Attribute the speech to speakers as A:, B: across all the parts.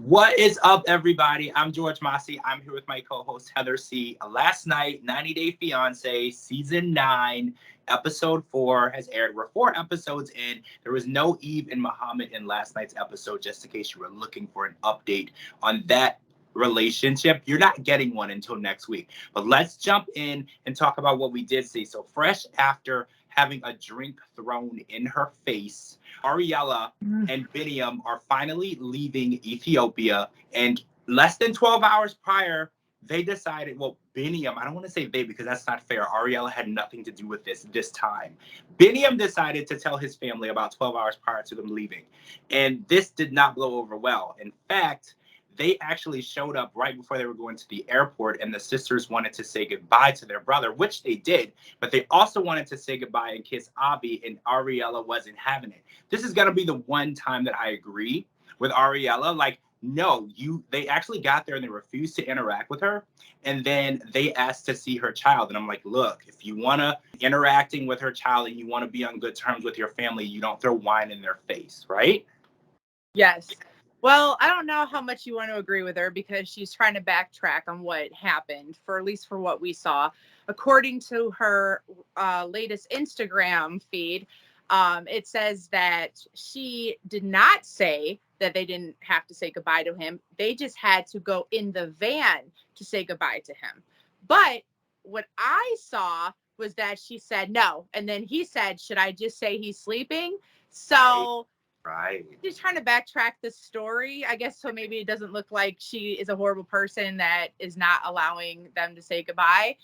A: What is up, everybody? I'm George Mossey. I'm here with my co-host Heather C. Last night, 90 Day Fiance, Season 9, Episode 4 has aired. We're 4 episodes in. There was no Eve and Muhammad in last night's episode, just in case you were looking for an update on that relationship. You're not getting one until next week. But let's jump in and talk about what we did see. So fresh after having a drink thrown in her face, Ariella and Binium are finally leaving Ethiopia. And less than 12 hours prior, they decided, well, Binium, I don't want to say they because that's not fair. Ariella had nothing to do with this time. Binium decided to tell his family about 12 hours prior to them leaving. And this did not blow over well. In fact, they actually showed up right before they were going to the airport, and the sisters wanted to say goodbye to their brother, which they did, but they also wanted to say goodbye and kiss Avi, and Ariella wasn't having it. This is going to be the one time that I agree with Ariella. Like, no, they actually got there and they refused to interact with her, and then they asked to see her child, and I'm like, look, if you want to interacting with her child and you want to be on good terms with your family, you don't throw wine in their face, right?
B: Yes. Well, I don't know how much you want to agree with her because she's trying to backtrack on what happened, for at least for what we saw. According to her latest Instagram feed, it says that she did not say that they didn't have to say goodbye to him. They just had to go in the van to say goodbye to him. But what I saw was that she said no. And then he said, should I just say he's sleeping? So...
A: Right.
B: She's trying to backtrack the story, I guess, so maybe it doesn't look like she is a horrible person that is not allowing them to say goodbye.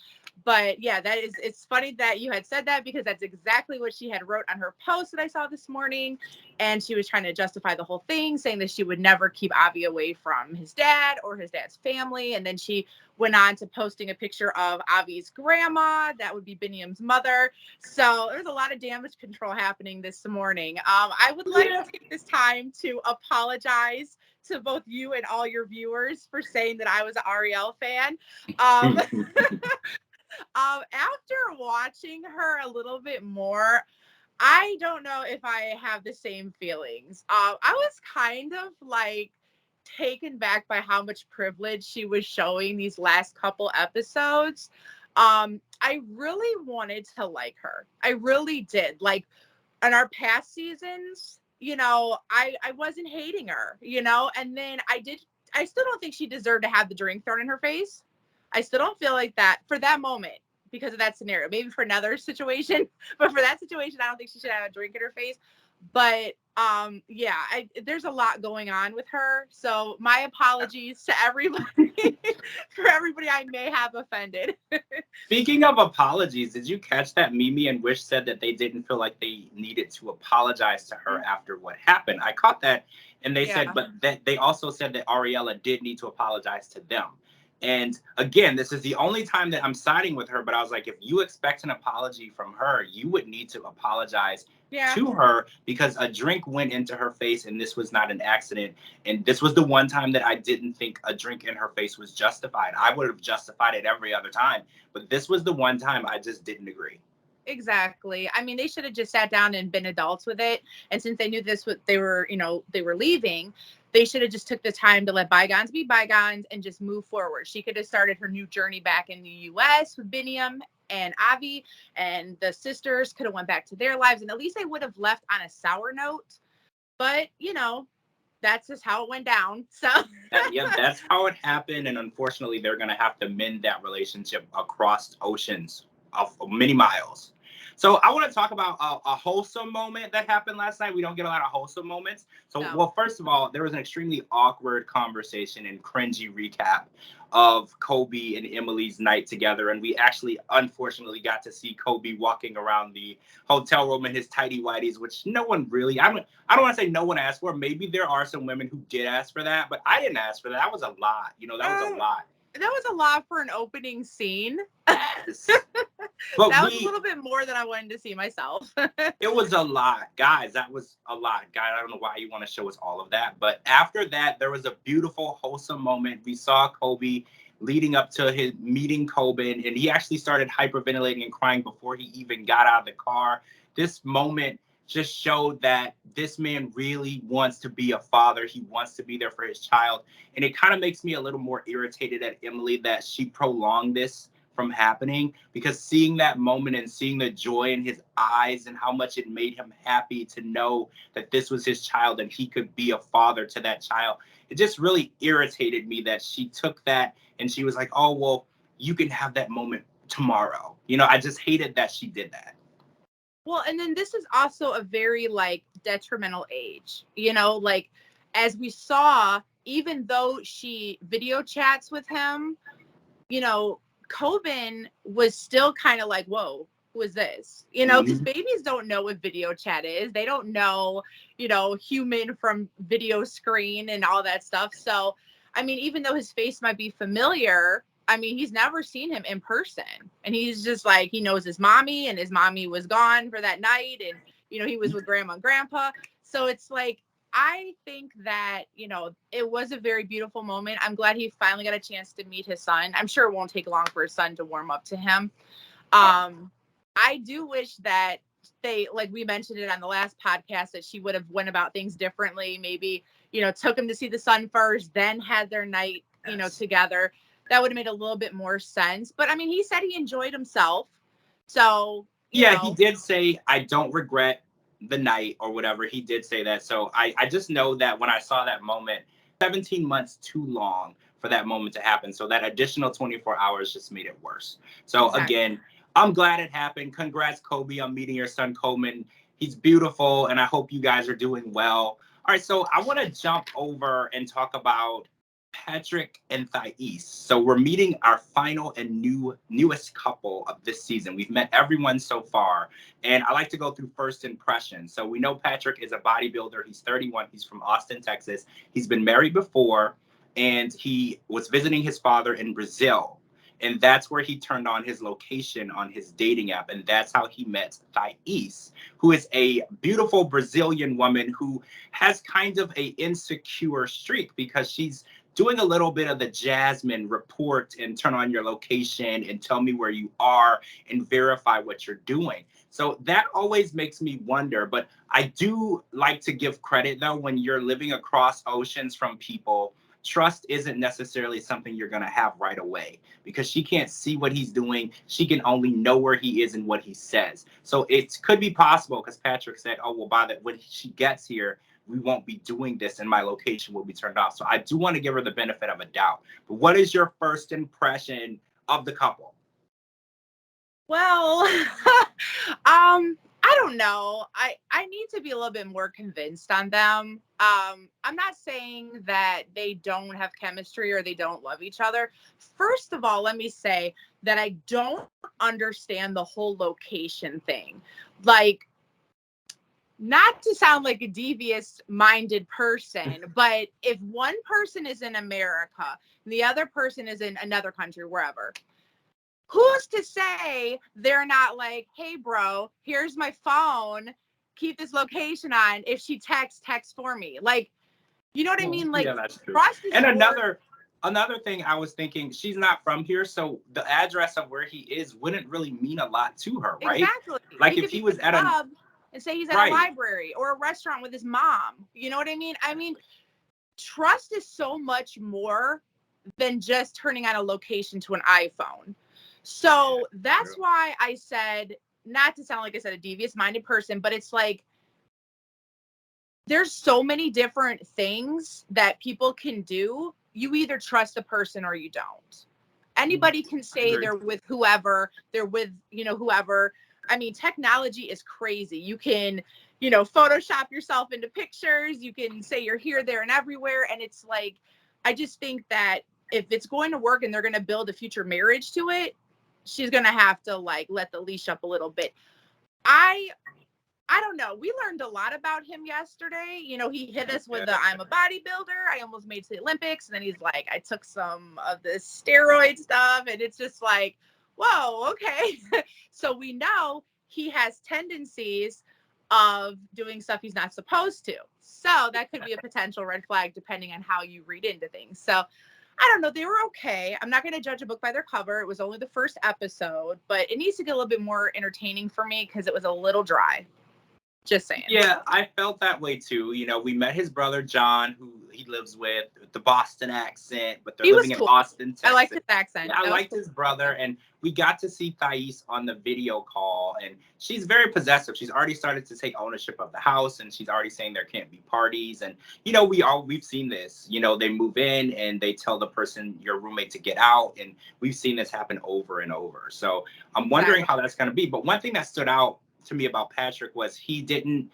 B: But yeah, it's funny that you had said that because that's exactly what she had wrote on her post that I saw this morning. And she was trying to justify the whole thing, saying that she would never keep Avi away from his dad or his dad's family. And then she went on to posting a picture of Avi's grandma. That would be Biniam's mother. So there's a lot of damage control happening this morning. I would like to take this time to apologize to both you and all your viewers for saying that I was an Ariel fan. After watching her a little bit more, I don't know if I have the same feelings. I was kind of like taken back by how much privilege she was showing these last couple episodes. I really wanted to like her. I really did. Like in our past seasons, I wasn't hating her, and then I still don't think she deserved to have the drink thrown in her face. I still don't feel like that for that moment because of that scenario. Maybe for another situation, but for that situation, I don't think she should have a drink in her face. But yeah, there's a lot going on with her. So my apologies to everybody for everybody I may have offended.
A: Speaking of apologies, did you catch that Mimi and Wish said that they didn't feel like they needed to apologize to her after what happened? I caught that, and they said, but that they also said that Ariella did need to apologize to them. And again, this is the only time that I'm siding with her, but I was like, if you expect an apology from her, you would need to apologize to her because a drink went into her face and this was not an accident. And this was the one time that I didn't think a drink in her face was justified. I would have justified it every other time, but this was the one time I just didn't agree.
B: Exactly. I mean, they should have just sat down and been adults with it. And since they knew they were leaving, they should have just took the time to let bygones be bygones and just move forward. She could have started her new journey back in the U.S. with Biniam and Avi, and the sisters could have went back to their lives. And at least they would have left on a sour note. But, that's just how it went down. So
A: that's how it happened. And unfortunately, they're going to have to mend that relationship across oceans of many miles. So I want to talk about a wholesome moment that happened last night. We don't get a lot of wholesome moments. So, Well, first of all, there was an extremely awkward conversation and cringy recap of Kobe and Emily's night together. And we actually, unfortunately, got to see Kobe walking around the hotel room in his tighty whities, which no one really, I don't want to say no one asked for. Maybe there are some women who did ask for that, but I didn't ask for that. That was a lot. That was a lot.
B: That was a lot for an opening scene.
A: Yes.
B: But that was a little bit more than I wanted to see myself.
A: It was a lot. Guys, that was a lot. Guys, I don't know why you want to show us all of that. But after that, there was a beautiful, wholesome moment. We saw Kobe leading up to his meeting Coben, and he actually started hyperventilating and crying before he even got out of the car. This moment just showed that this man really wants to be a father. He wants to be there for his child. And it kind of makes me a little more irritated at Emily that she prolonged this from happening, because seeing that moment and seeing the joy in his eyes and how much it made him happy to know that this was his child and he could be a father to that child, it just really irritated me that she took that and she was like, oh, well, you can have that moment tomorrow. You know, I just hated that she did that.
B: Well, and then this is also a very like detrimental age, you know, like as we saw, even though she video chats with him, you know, Coben was still kind of like, whoa, who is this? You know, because babies don't know what video chat is. They don't know, you know, human from video screen and all that stuff. So, I mean, even though his face might be familiar, I mean, he's never seen him in person. And he's just like, he knows his mommy, and his mommy was gone for that night. And, you know, he was with grandma and grandpa. So it's like, I think that, you know, it was a very beautiful moment. I'm glad he finally got a chance to meet his son. I'm sure it won't take long for his son to warm up to him. I do wish that they, like we mentioned it on the last podcast, that she would have went about things differently. Maybe, you know, took him to see the son first, then had their night, you know, together. That would have made a little bit more sense. But I mean, he said he enjoyed himself. So, you know.
A: He did say, I don't regret the night or whatever. He did say that. So I just know that when I saw that moment, 17 months too long for that moment to happen. So that additional 24 hours just made it worse. So again, I'm glad it happened. Congrats, Kobe, on meeting your son, Coleman. He's beautiful, and I hope you guys are doing well. All right, so I want to jump over and talk about Patrick and Thais. So we're meeting our final and newest couple of this season. We've met everyone so far, and I like to go through first impressions. So we know Patrick is a bodybuilder. He's 31. He's from Austin, Texas. He's been married before, and he was visiting his father in Brazil. And that's where he turned on his location on his dating app. And that's how he met Thais, who is a beautiful Brazilian woman who has kind of a insecure streak because she's doing a little bit of the Jasmine report and turn on your location and tell me where you are and verify what you're doing. So that always makes me wonder, but I do like to give credit though, when you're living across oceans from people, trust isn't necessarily something you're going to have right away because she can't see what he's doing. She can only know where he is and what he says. So it could be possible because Patrick said, oh, well, by when she gets here, we won't be doing this and my location will be turned off. So I do want to give her the benefit of a doubt. But what is your first impression of the couple?
B: Well, I don't know. I need to be a little bit more convinced on them. I'm not saying that they don't have chemistry or they don't love each other. First of all, let me say that I don't understand the whole location thing. Like, not to sound like a devious minded person, but if one person is in America and the other person is in another country, wherever, who's to say they're not like, hey, bro, here's my phone. Keep this location on. If she text for me. Like, you know what I mean? Like,
A: yeah, that's true.
B: And
A: another thing I was thinking, she's not from here, so the address of where he is wouldn't really mean a lot to her, right?
B: Exactly.
A: Like if he was at a
B: club and say he's at a library or a restaurant with his mom. You know what I mean? I mean, trust is so much more than just turning on a location to an iPhone. So that's why I said, not to sound like I said a devious minded person, but it's like, there's so many different things that people can do. You either trust a person or you don't. Anybody can say they're with whoever, they're with, you know, whoever. I mean, technology is crazy. You can, you know, Photoshop yourself into pictures. You can say you're here, there, and everywhere. And it's like, I just think that if it's going to work and they're going to build a future marriage to it, she's going to have to like let the leash up a little bit. I don't know. We learned a lot about him yesterday. You know, he hit us with the I'm a bodybuilder. I almost made it to the Olympics. And then he's like, I took some of this steroid stuff. And it's just like, whoa, okay. So we know he has tendencies of doing stuff he's not supposed to. So that could be a potential red flag depending on how you read into things. So I don't know. They were okay. I'm not going to judge a book by their cover. It was only the first episode, but it needs to get a little bit more entertaining for me because it was a little dry. Just saying.
A: Yeah, I felt that way too. You know, we met his brother John, who he lives with the Boston accent, but they're
B: He was
A: living in
B: cool.
A: Austin, Texas.
B: I liked his accent.
A: Yeah, I
B: That was
A: liked
B: cool.
A: his brother, and we got to see Thais on the video call, and she's very possessive. She's already started to take ownership of the house, and she's already saying there can't be parties. And you know, we've seen this. You know, they move in and they tell the person, your roommate, to get out, and we've seen this happen over and over. So I'm wondering how that's going to be. But one thing that stood out to me about Patrick was he didn't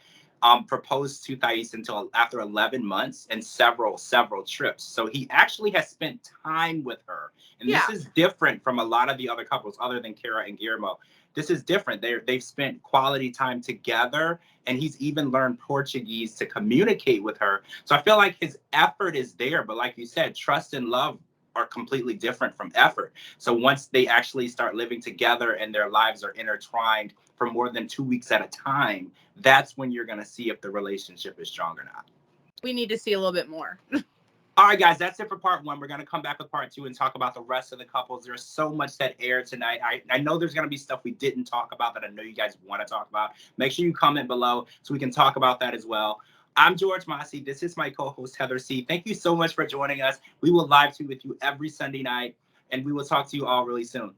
A: proposed to Thais until after 11 months and several trips. So he actually has spent time with her. And this is different from a lot of the other couples other than Kara and Guillermo. This is different. They've spent quality time together, and he's even learned Portuguese to communicate with her. So I feel like his effort is there. But like you said, trust and love are completely different from effort. So once they actually start living together and their lives are intertwined for more than 2 weeks at a time, that's when you're going to see if the relationship is strong or not.
B: We need to see a little bit more.
A: All right, guys, that's it for part one. We're going to come back with part two and talk about the rest of the couples. There's so much that aired tonight. I know there's going to be stuff we didn't talk about that I know you guys want to talk about. Make sure you comment below so we can talk about that as well. I'm George Mossey. This is my co-host, Heather C. Thank you so much for joining us. We will live tweet with you every Sunday night, and we will talk to you all really soon.